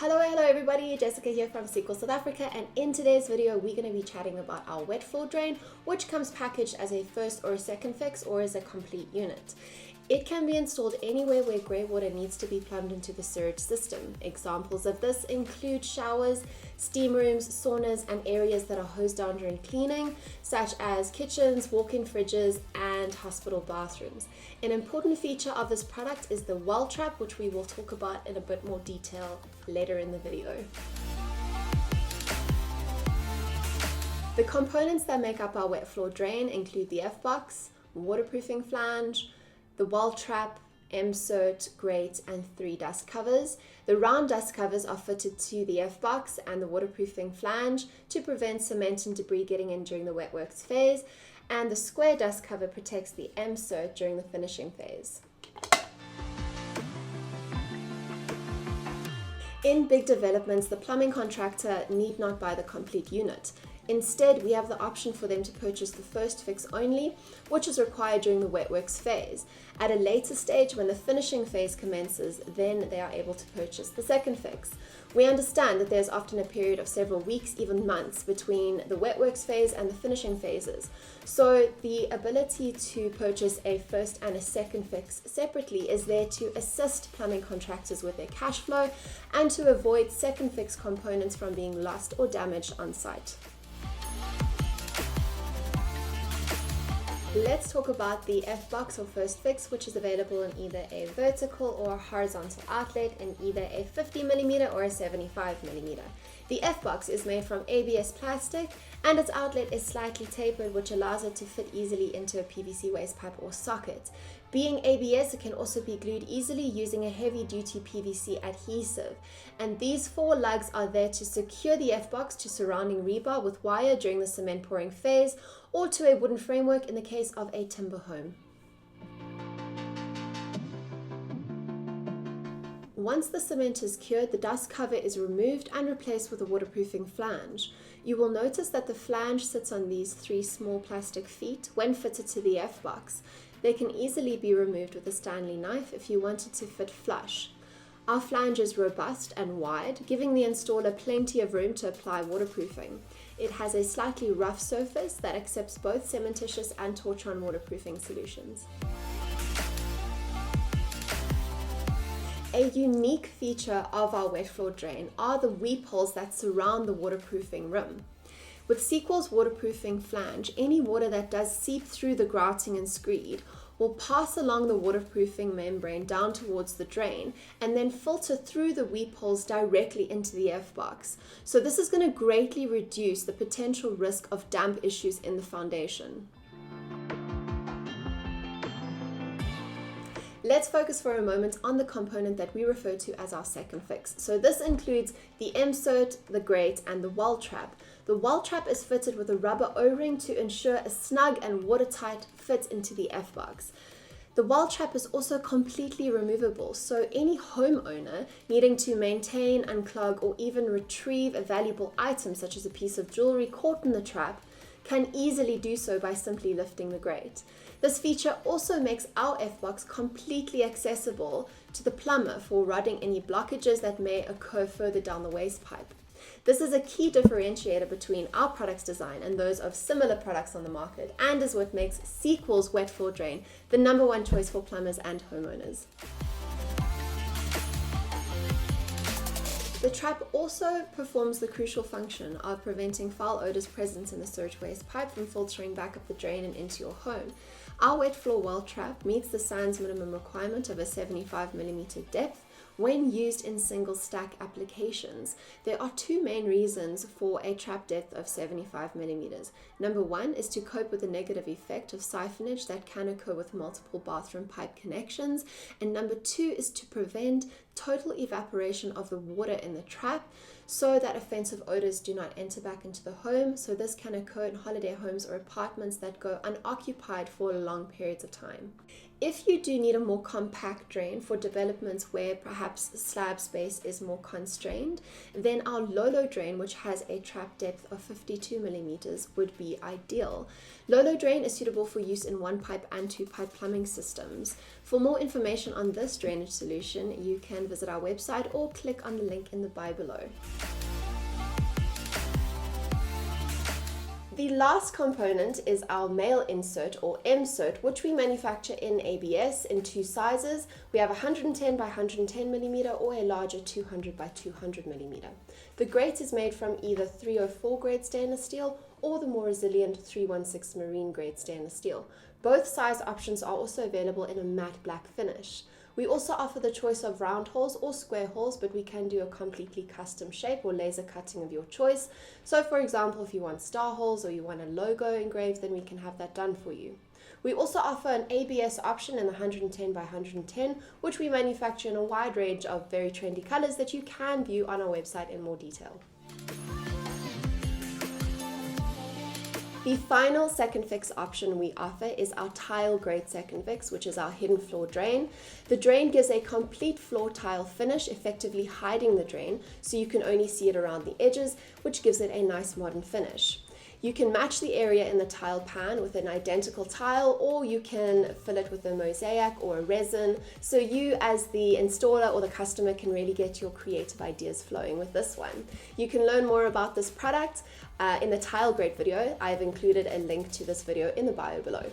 Hello everybody, Jessica here from Seaqual South Africa, and in today's video we're going to be chatting about our wet floor drain, which comes packaged as a first or a second fix or as a complete unit. It can be installed anywhere where grey water needs to be plumbed into the sewage system. Examples of this include showers, steam rooms, saunas, and areas that are hosed down during cleaning, such as kitchens, walk-in fridges, and hospital bathrooms. An important feature of this product is the well trap, which we will talk about in a bit more detail later in the video. The components that make up our wet floor drain include the F-box, waterproofing flange, the well trap, insert, grate, and 3 dust covers. The round dust covers are fitted to the F-box and the waterproofing flange to prevent cement and debris getting in during the wet works phase, and the square dust cover protects the insert during the finishing phase. In big developments, the plumbing contractor need not buy the complete unit. Instead, we have the option for them to purchase the first fix only, which is required during the wet works phase. At a later stage, when the finishing phase commences, then they are able to purchase the second fix. We understand that there's often a period of several weeks, even months, between the wet works phase and the finishing phases. So the ability to purchase a first and a second fix separately is there to assist plumbing contractors with their cash flow and to avoid second fix components from being lost or damaged on site. Let's talk about the F-box or first fix, which is available in either a vertical or horizontal outlet in either a 50mm or a 75mm. The F-box is made from ABS plastic and its outlet is slightly tapered, which allows it to fit easily into a PVC waste pipe or socket. Being ABS, it can also be glued easily using a heavy-duty PVC adhesive. And these 4 lugs are there to secure the F-box to surrounding rebar with wire during the cement pouring phase or to a wooden framework in the case of a timber home. Once the cement is cured, the dust cover is removed and replaced with a waterproofing flange. You will notice that the flange sits on these 3 small plastic feet when fitted to the F-box. They can easily be removed with a Stanley knife if you want it to fit flush. Our flange is robust and wide, giving the installer plenty of room to apply waterproofing. It has a slightly rough surface that accepts both cementitious and torch-on waterproofing solutions. A unique feature of our wet floor drain are the weep holes that surround the waterproofing rim. With Seaqual's waterproofing flange, any water that does seep through the grouting and screed will pass along the waterproofing membrane down towards the drain and then filter through the weep holes directly into the F-box. So this is going to greatly reduce the potential risk of damp issues in the foundation. Let's focus for a moment on the component that we refer to as our second fix. So this includes the insert, the grate, and the well trap. The well trap is fitted with a rubber O-ring to ensure a snug and watertight fit into the F-box. The well trap is also completely removable, so any homeowner needing to maintain, unclog, or even retrieve a valuable item such as a piece of jewelry caught in the trap can easily do so by simply lifting the grate. This feature also makes our F-box completely accessible to the plumber for rodding any blockages that may occur further down the waste pipe. This is a key differentiator between our product's design and those of similar products on the market, and is what makes Seaqual's wet floor drain the #1 choice for plumbers and homeowners. The trap also performs the crucial function of preventing foul odors present in the sewage waste pipe from filtering back up the drain and into your home. Our wet floor well trap meets the SANS minimum requirement of a 75mm depth when used in single stack applications. There are 2 main reasons for a trap depth of 75mm. Number 1 is to cope with the negative effect of siphonage that can occur with multiple bathroom pipe connections, and number 2 is to prevent total evaporation of the water in the trap so that offensive odors do not enter back into the home. So this can occur in holiday homes or apartments that go unoccupied for long periods of time. If you do need a more compact drain for developments where perhaps slab space is more constrained, then our Lolo drain, which has a trap depth of 52 millimeters, would be ideal. Lolo drain is suitable for use in 1-pipe and 2-pipe plumbing systems. For more information on this drainage solution, you can visit our website or click on the link in the bio below. The last component is our male insert or M-cert, which we manufacture in ABS in 2 sizes. We have 110 by 110 millimeter or a larger 200 by 200 millimeter. The grate is made from either 304 grade stainless steel or the more resilient 316 marine grade stainless steel. Both size options are also available in a matte black finish. We also offer the choice of round holes or square holes, but we can do a completely custom shape or laser cutting of your choice. So for example, if you want star holes or you want a logo engraved, then we can have that done for you. We also offer an ABS option in the 110 by 110, which we manufacture in a wide range of very trendy colors that you can view on our website in more detail. The final second fix option we offer is our tile grate second fix, which is our hidden floor drain. The drain gives a complete floor tile finish, effectively hiding the drain, so you can only see it around the edges, which gives it a nice modern finish. You can match the area in the tile pan with an identical tile, or you can fill it with a mosaic or a resin, so you as the installer or the customer can really get your creative ideas flowing with this one. You can learn more about this product in the tile grate video. I've included a link to this video in the bio below.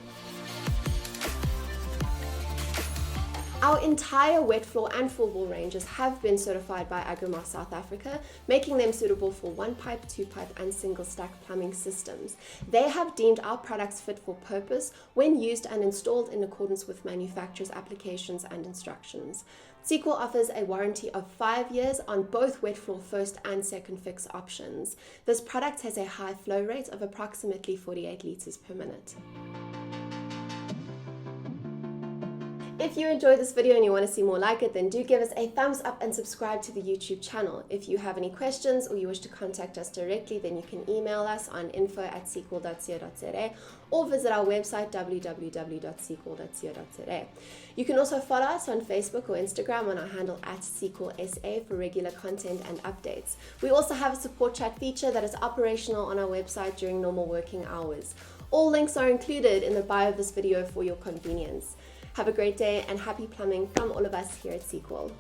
Our entire wet floor and full wall ranges have been certified by Agrément South Africa, making them suitable for 1-pipe, 2-pipe and single stack plumbing systems. They have deemed our products fit for purpose when used and installed in accordance with manufacturer's applications and instructions. Seaqual offers a warranty of 5 years on both wet floor first and second fix options. This product has a high flow rate of approximately 48 liters per minute. If you enjoyed this video and you want to see more like it, then do give us a thumbs up and subscribe to the YouTube channel. If you have any questions or you wish to contact us directly, then you can email us on info@seaqual.co.za or visit our website www.seaqual.co.za. You can also follow us on Facebook or Instagram on our handle @Seaqual SA for regular content and updates. We also have a support chat feature that is operational on our website during normal working hours. All links are included in the bio of this video for your convenience. Have a great day and happy plumbing from all of us here at Seaqual.